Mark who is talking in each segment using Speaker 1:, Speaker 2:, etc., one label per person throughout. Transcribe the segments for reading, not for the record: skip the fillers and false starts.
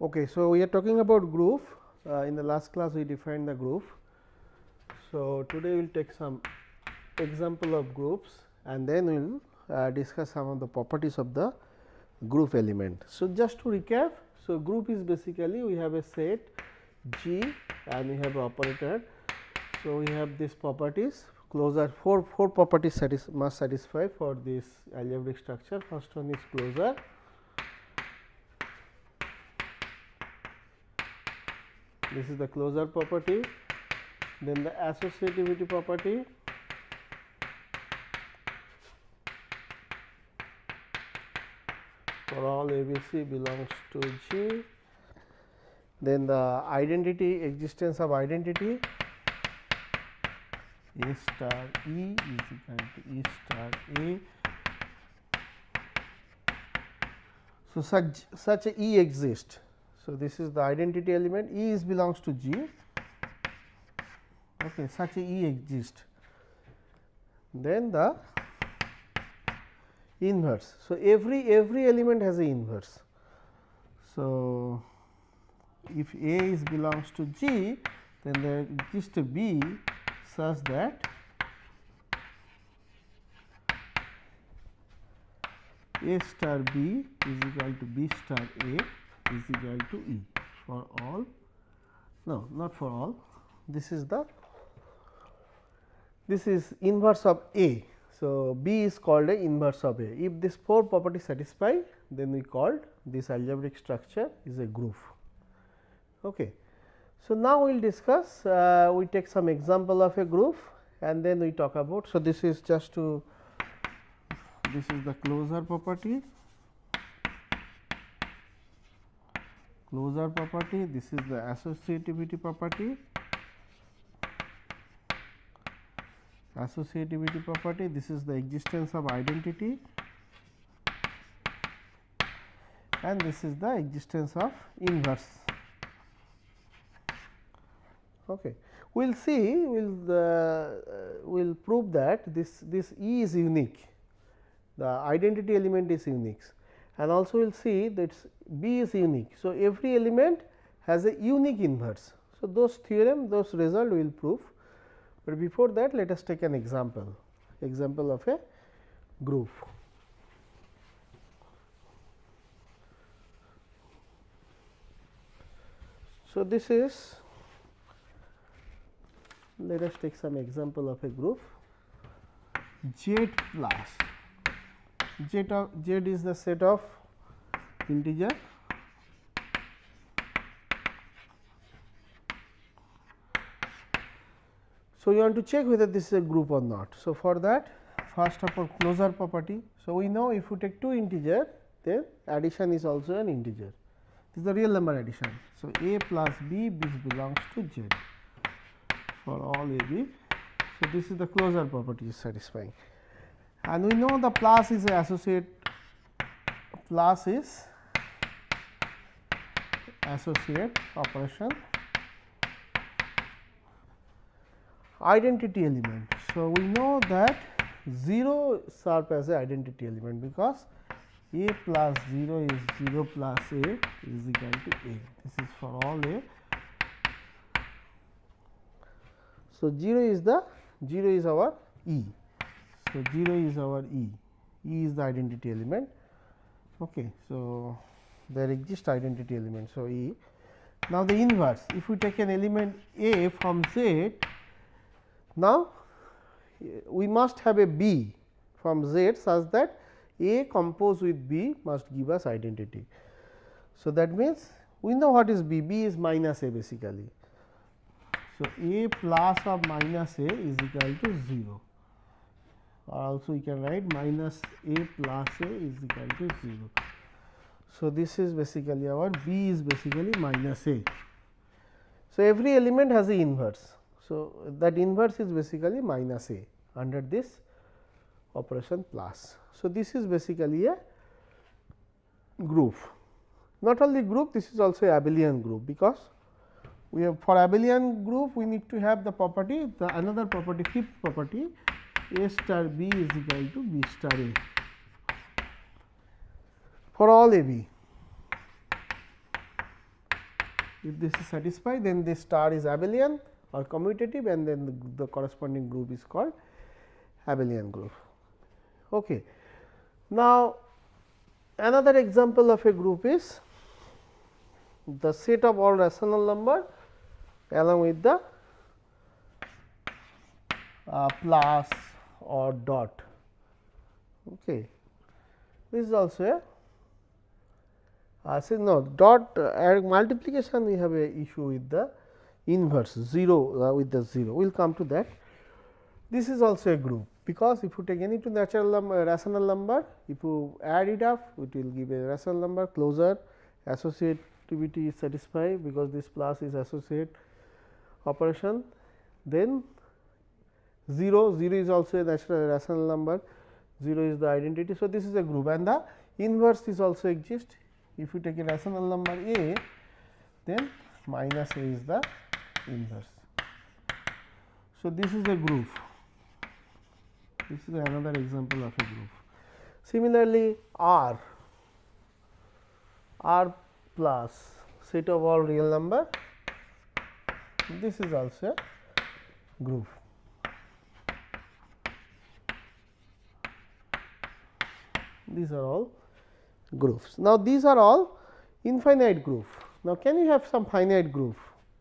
Speaker 1: Okay, so we are talking about groove. In the last class we defined the groove. So today we will take some example of grooves and then we will discuss some of the properties of the groove element. So just to recap, so groove is basically we have a set G and we have operator. So we have these properties closure, four properties must satisfy for this algebraic structure. First one is closure. This is the closure property, then the associativity property, for all ABC belongs to G, then the identity, existence of identity A star E is equal to E star A. So such a E exists. So this is the identity element, E is belongs to G. Okay, such a E exists. Then the inverse. So every element has a inverse. So if A is belongs to G, then there exists a B such that A star B is equal to B star A is equal to E for all, no, not for all, this is inverse of A. So, B is called a inverse of A. If this four properties satisfy, then we called this algebraic structure is a groove. Okay. So, now we will discuss, we take some example of a groove and then we talk about. So, this is just to, this is the closure property. This is the associativity property. This is the existence of identity, and this is the existence of inverse. Okay. We will see, we will prove that this E is unique, the identity element is unique, and also we will see that B is unique. So, every element has a unique inverse. So, those theorem, those result we will prove, but before that let us take an example of a groove. So, this is, let us take some example of a groove Z plus Z is the set of integer. So, you want to check whether this is a group or not. So, for that first of all closure property. So, we know if you take two integer, then addition is also an integer. This is the real number addition. So, A plus B, B belongs to Z for all A B. So, this is the closure property is satisfying, and we know the plus is a associate, plus is associate operation. Identity element. So, we know that 0 serves as an identity element, because A plus 0 is 0 plus A is equal to A. This is for all A. So, 0 is our E. So, 0 is our E. E is the identity element. Okay. So, there exists identity element. So, E. Now, the inverse, if we take an element A from Z, now we must have a B from Z such that A composed with B must give us identity. So, that means we know what is B, B is minus A basically. So, A plus of minus A is equal to 0, or also we can write minus A plus A is equal to 0. So, this is basically our B is basically minus A. So, every element has a inverse. So, that inverse is basically minus A under this operation plus. So, this is basically a groove. Not only groove, this is also a abelian groove, because we have for abelian groove we need to have the property, the another property, fifth property, A star B is equal to B star A for all A B. If this is satisfied, then this star is abelian or commutative, and then the corresponding group is called abelian group. Okay. Now, another example of a group is the set of all rational number along with the plus or dot. Okay. This is also a no dot multiplication, we have a issue with the inverse 0 with the 0. We will come to that. This is also a group, because if you take any two natural number, rational number, if you add it up, it will give a rational number. Closure associativity is satisfied, because this plus is associate operation. Then 0 is also a natural rational number, 0 is the identity. So, this is a group, and the inverse is also exist. If you take a rational number a, then minus a is the inverse. So, this is a group. This is another example of a group. Similarly, R plus set of all real number, this is also a group. These are all groups. Now, these are all infinite group. Now, can you have some finite group?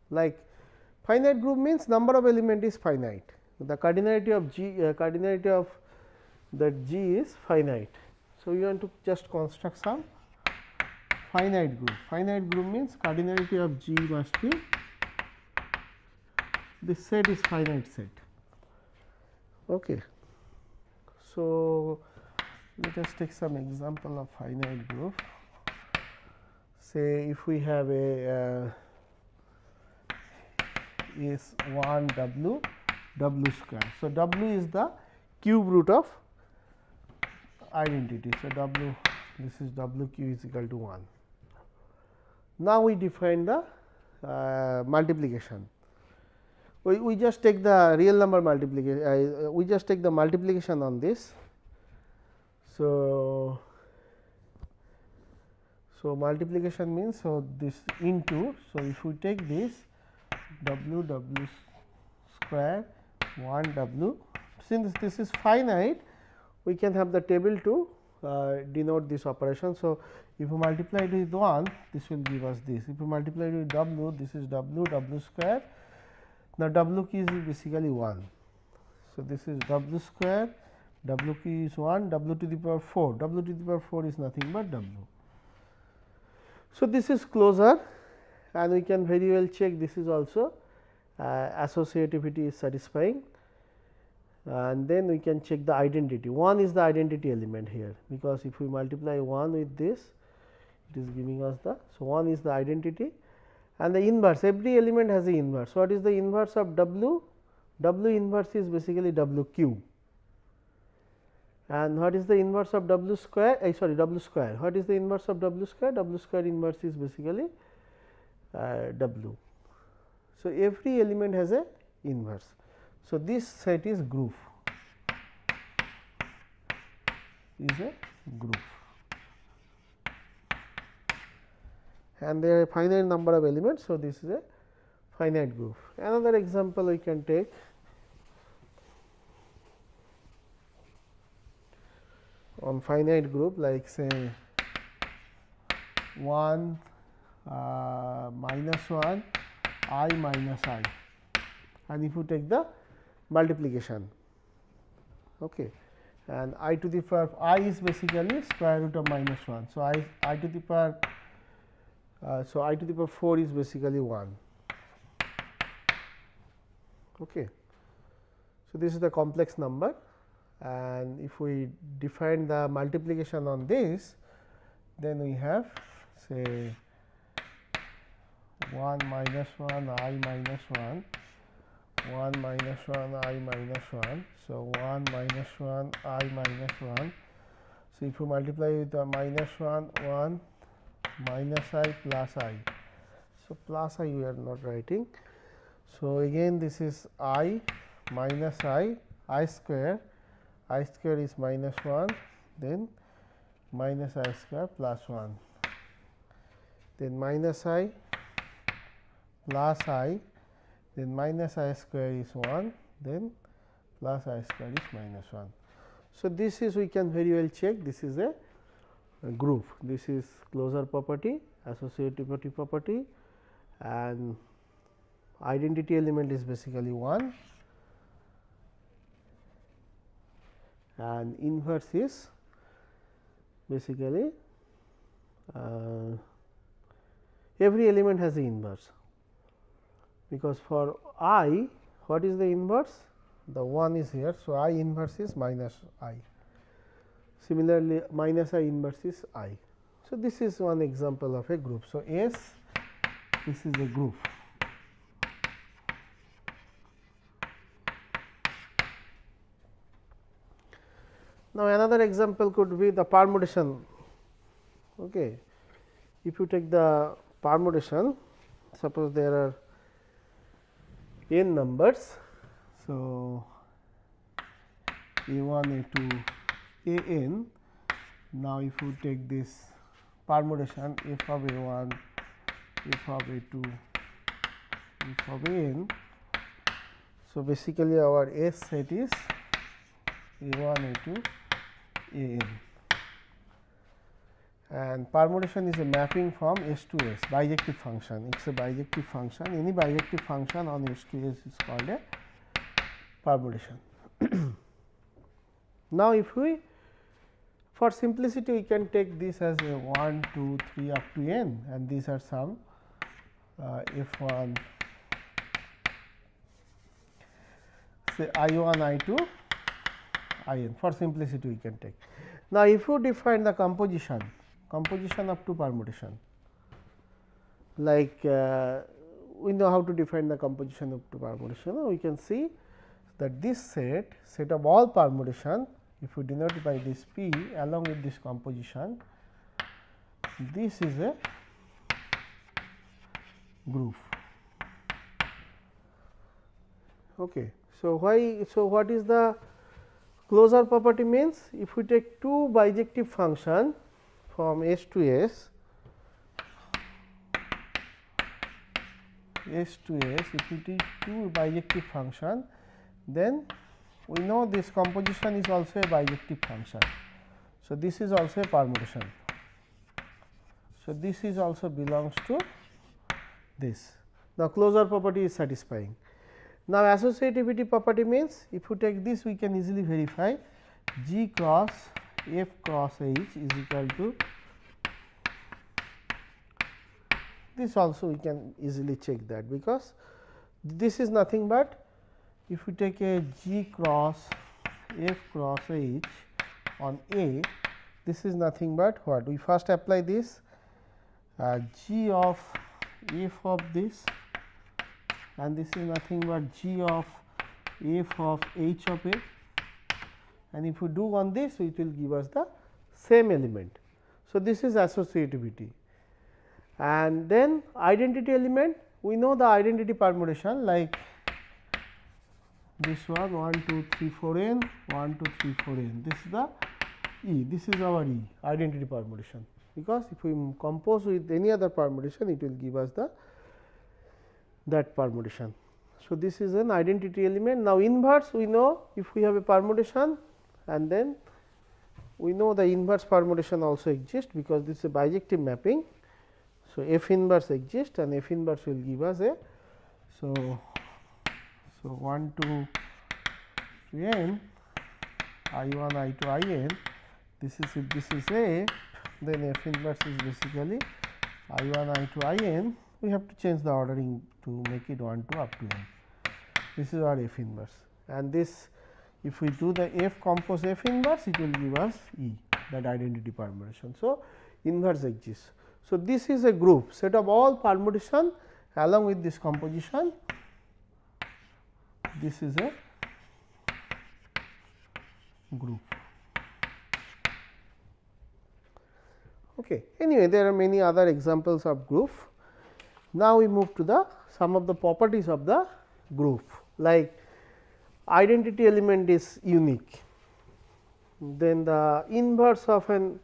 Speaker 1: Like finite group means number of element is finite. The cardinality of G, cardinality of that G is finite. So, you want to just construct some finite group. Finite group means cardinality of G must be, this set is finite set. Okay. So, let us take some example of finite group. Say if we have a is 1 w square. So, w is the cube root of identity. So, w, this is w q is equal to 1. Now, we define the multiplication. We just take the real number multiplication, we just take the multiplication on this. So, multiplication means, so this into, so if we take this w square 1 w, since this is finite, we can have the table to denote this operation. So, if you multiply it with 1, this will give us this. If you multiply it with w, this is w square. Now, w key is basically 1. So, this is w square, w key is 1, w to the power 4, w to the power 4 is nothing but w. So, this is closure, and we can very well check this is also associativity is satisfying, and then we can check the identity. 1 is the identity element here, because if we multiply 1 with this, it is giving us the, so 1 is the identity, and the inverse, every element has the inverse. So, what is the inverse of w? W inverse is basically w cube, and what is the inverse of w square? Sorry, w square. What is the inverse of w square? W square inverse is basically w. So, every element has a inverse. So, this set is group, and there are a finite number of elements. So, this is a finite group. Another example we can take, on finite group, like say 1 minus 1 I minus I, and if you take the multiplication, okay, and I to the power I is basically square root of minus 1. So, I to the power I to the power 4 is basically 1. Okay. So, this is the complex number, and if we define the multiplication on this, then we have say 1 minus 1 I minus 1, 1 minus 1 I minus 1. So, 1 minus 1 I minus 1. So, if you multiply with the minus 1 1 minus I plus I. So, plus I we are not writing. So, again this is I minus I square is minus 1, then minus I square plus 1, then minus I plus I, then minus I square is 1, then plus I square is minus 1. So, this is we can very well check this is a group, this is closure property, associativity property, and identity element is basically 1 and inverse is basically every element has the inverse, because for I what is the inverse? The 1 is here. So, I inverse is minus I. Similarly, minus I inverse is I. So, this is one example of a group. So, S, this is a group. Now, another example could be the permutation. Okay. If you take the permutation, suppose there are n numbers. So, A1, A2, An. Now, if you take this permutation f of A1, f of A2, f of An. So, basically our S set is A1, A2, An, and permutation is a mapping from S to S, bijective function. It is a bijective function. Any bijective function on S to S is called a permutation. Now, if we for simplicity we can take this as a 1, 2, 3 up to n, and these are some f1 say I1, I2, In. For simplicity we can take. Now, if you define the composition up to permutation, like we know how to define the composition up to permutation, we can see that this set of all permutation, if we denote by this P along with this composition, this is a group. Okay. So, why? So, what is the closure property means? If we take two bijective function from S to S, if we take two bijective function, then we know this composition is also a bijective function. So, this is also a permutation. So, this is also belongs to this. Now, closure property is satisfying. Now, associativity property means if you take this, we can easily verify G cross F cross H is equal to this. Also we can easily check that, because this is nothing but if we take a G cross F cross H on A, this is nothing but what? We first apply this G of F of this, and this is nothing but G of F of H of A, and if we do on this, it will give us the same element. So, this is associativity. And then identity element, we know the identity permutation, like this one 1, 2, 3, 4 n, 1, 2, 3, 4 n. This is the E, this is our E, identity permutation, because if we compose with any other permutation, it will give us the that permutation. So, this is an identity element. Now, inverse we know if we have a permutation, and then we know the inverse permutation also exists, because this is a bijective mapping. So, F inverse exists, and F inverse will give us a. So, 1 to n I1, I2, In. This is if this is A, then F inverse is basically I1, I2, In. We have to change the ordering to make it 1 to up to n. This is our F inverse, and this if we do the F compose F inverse, it will give us E, that identity permutation. So, inverse exists. So, this is a group set of all permutation along with this composition. This is a group. Okay. Anyway, there are many other examples of group. Now, we move to the some of the properties of the group, like identity element is unique, then the inverse of an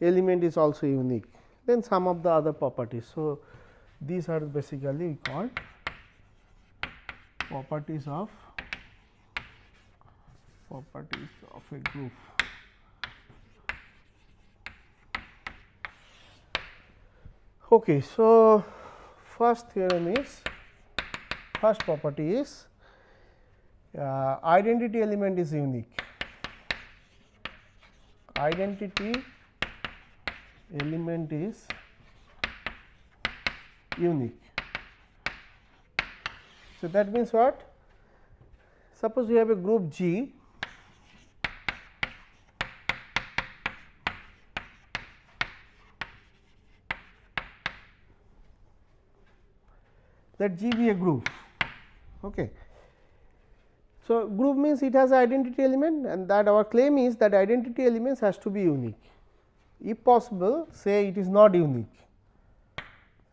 Speaker 1: element is also unique, then some of the other properties. So, these are basically called properties of a group. Okay, so first property is identity element is unique. Identity element is unique. So, that means what? Suppose we have a group G, let G be a group. Okay. So, group means it has an identity element, and that our claim is that identity elements has to be unique. If possible, say it is not unique.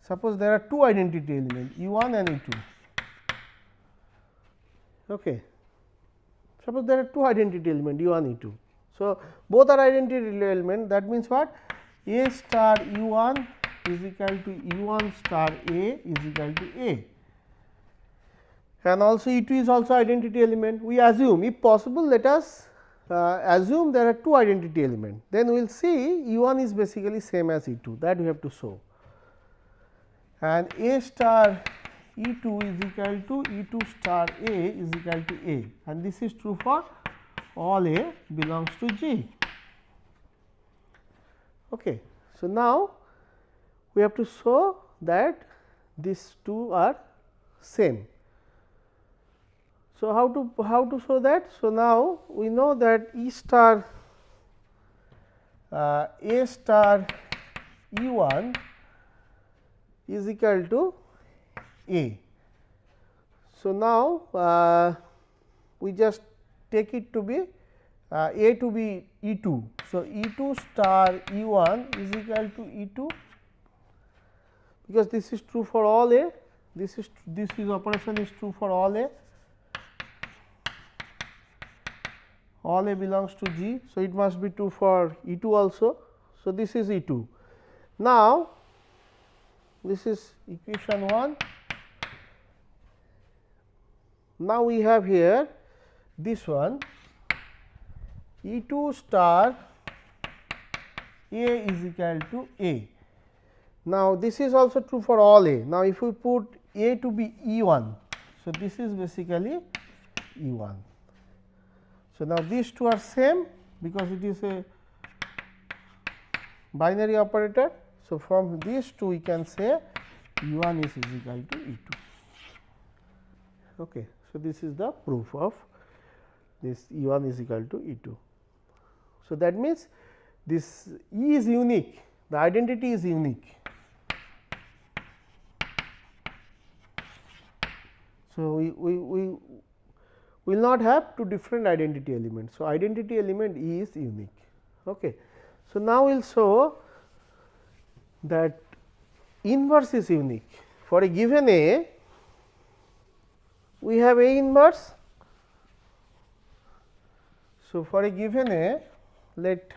Speaker 1: Suppose there are two identity elements E1 and E2. Okay. Suppose there are two identity elements E1 E2. So, both are identity element, that means what? A star E1 is equal to E1 star A is equal to A, and also E2 is also identity element. We assume, if possible, let us assume there are two identity elements, then we will see E1 is basically same as E2, that we have to show, and A star E2 is equal to E2 star A is equal to A, and this is true for all A belongs to G. Okay. So, now we have to show that these two are same. So, how to show that? So, now we know that A star E1 is equal to A. So, now we just take it to be A to be E2. So, E2 star E1 is equal to E2, because this is true for all A, this operation is true for all A belongs to G. So, it must be true for E2 also. So, this is E2. Now, this is equation 1. Now, we have here this one E2 star A is equal to A. Now, this is also true for all A. Now, if we put A to be E1, so this is basically E1. So, now these two are same because it is a binary operator. So, from these two we can say E1 is equal to E2. Okay. So, this is the proof of this E1 is equal to E2. So, that means this E is unique, the identity is unique. So, we will not have two different identity elements. So, identity element E is unique. Okay. So, now we will show that inverse is unique. For a given A, we have A inverse. So, for a given A, let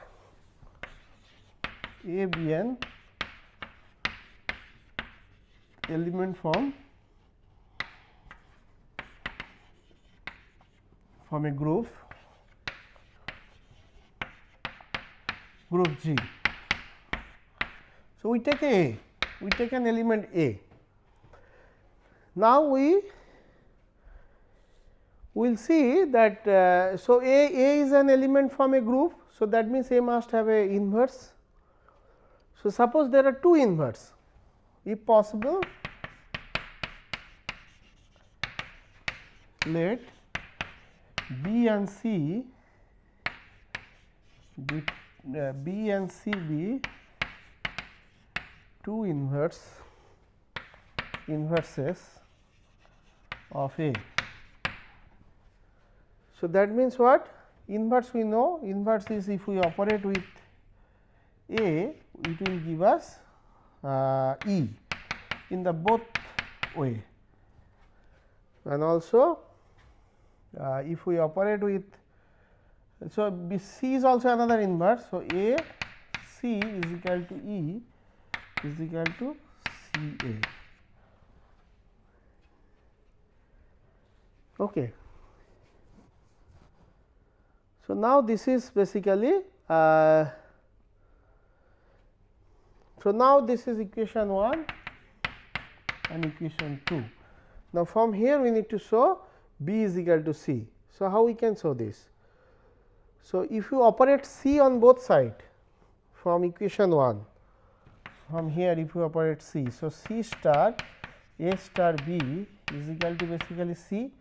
Speaker 1: A be an element from a group G. So, we take an element A. Now, we will see that so A is an element from a group. So, that means A must have a inverse. So, suppose there are two inverse, if possible let B and C be two inverses of A. So, that means what? Inverse we know, inverse is if we operate with A, it will give us E in the both way, and also if we operate with, so C is also another inverse. So, A C is equal to E is equal to C A. Okay. So, now this is basically so now this is equation 1 and equation 2. Now, from here we need to show B is equal to C. So, how we can show this? So, if you operate C on both sides from equation 1, from here if you operate C. So, C star A star B is equal to basically C.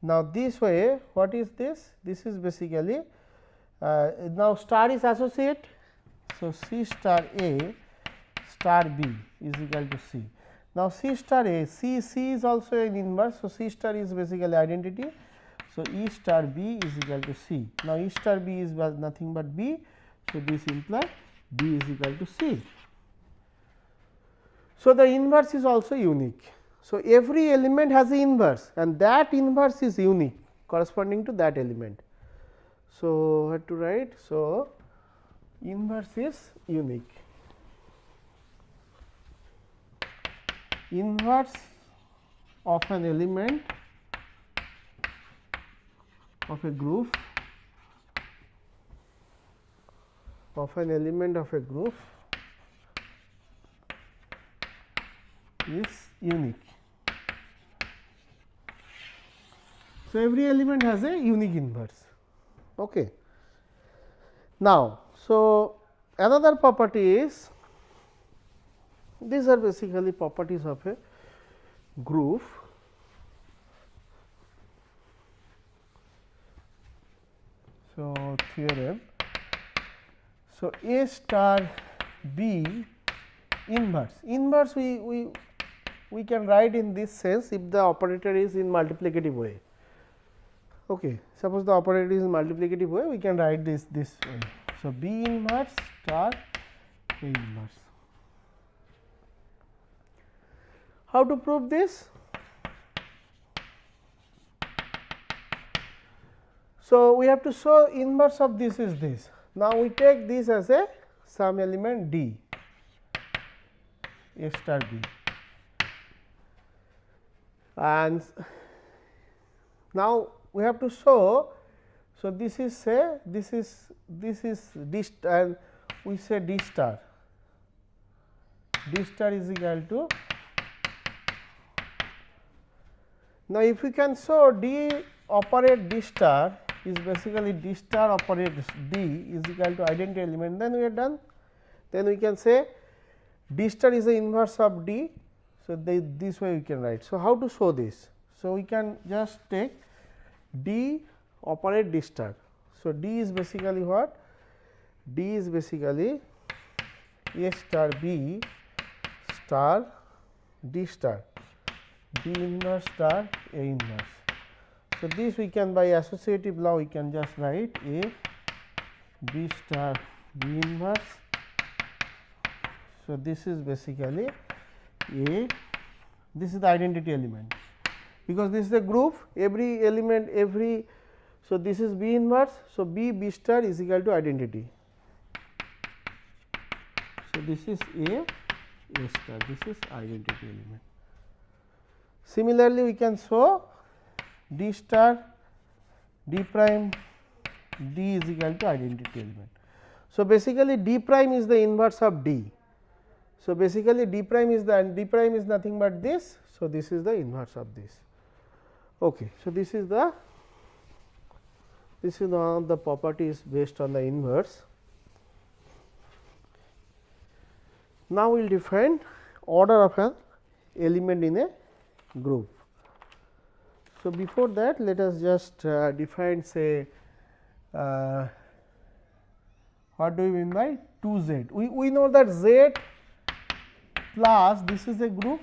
Speaker 1: Now, this way what is this? This is basically now star is associate. So, C star A star B is equal to C. Now, C star A, C is also an inverse. So, C star is basically identity. So, E star B is equal to C. Now, E star B is nothing but B. So, this implies B is equal to C. So, the inverse is also unique. So, every element has an inverse and that inverse is unique corresponding to that element. So, I have to write. So, inverse is unique. Inverse of an element of a group is unique. So, every element has a unique inverse. Okay. Now, so another property is, these are basically properties of a group. So, theorem. So, A star B inverse we can write in this sense if the operator is in multiplicative way. Okay. Suppose the operator is in multiplicative way, we can write this way. So, B inverse star A inverse. How to prove this? So, we have to show inverse of this is this. Now, we take this as a some element D, A star B, and now we have to show. So, this is say this is D star, and we say D star is equal to. Now, if we can show D operate D star is basically D star operates D is equal to identity element, then we are done. Then we can say D star is the inverse of D. So, this way we can write. So, how to show this? So, we can just take D operate D star. So, D is basically what? D is basically A star B star D star, D inverse star A inverse. So, this we can by associative law we can just write A B star B inverse. So, this is basically A, this is the identity element, because this is a group, every element every. So, this is B inverse. So, B star is equal to identity. So, this is A star, this is identity element. Similarly, we can show D star D prime D is equal to identity element. So, basically D prime is the inverse of D. So, basically D prime is nothing but this. So, this is the inverse of this. Okay. So, this is one of the properties based on the inverse. Now, we will define order of an element in a group. So, before that let us just define say what do we mean by 2Z. We know that Z plus this is a group,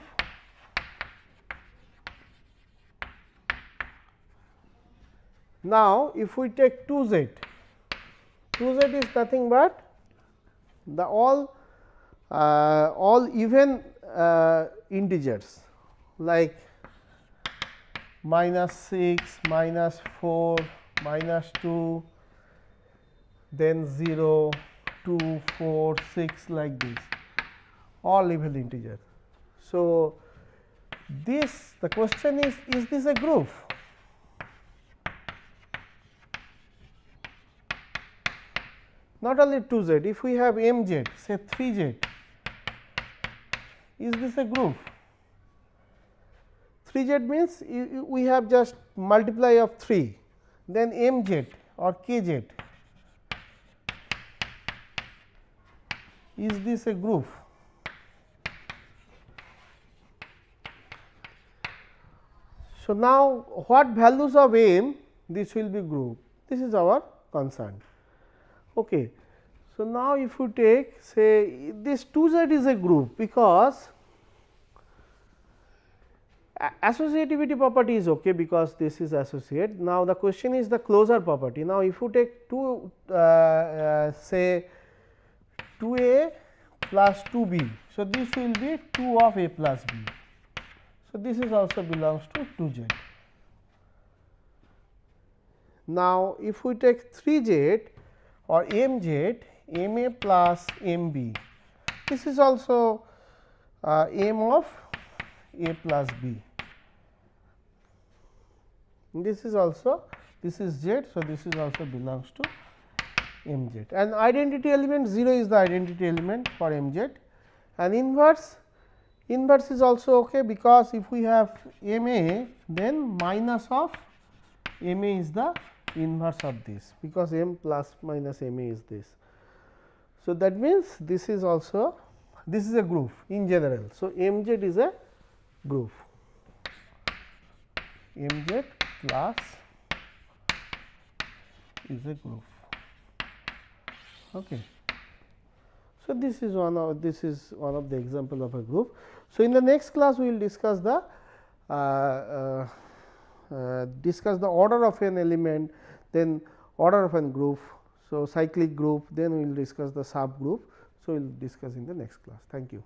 Speaker 1: now if we take 2Z is nothing but the all even integers like -6, -4, -2, then 0, 2, 4, 6 like this, all even integers. So, the question is this a group? not only 2z, if we have mz, say 3z, is this a group? 3z means we have just multiply of 3, then mz or kz, is this a group? So, now what values of m this will be group, this is our concern. Okay. So, now if you take say this 2z is a group, because associativity property is okay, because this is associate. Now, the question is the closure property. Now, if you take 2 say 2a plus 2b. So, this will be 2 of a plus b. So, this is also belongs to 2z. Now, if we take 3z or mz, ma plus mb, this is also m of a plus b. This is also, this is z. So, this is also belongs to mz, and identity element 0 is the identity element for mz, and inverse is also okay, because if we have ma, then minus of ma is the inverse of this, because m plus minus ma is this. So, that means this is also, this is a group in general. So, mz is a group, mz plus is a group. Okay. So, this is one of the example of a group. So, in the next class we will discuss the order of an element, then order of an group. So, cyclic group, then we will discuss the subgroup. So, we will discuss in the next class. Thank you.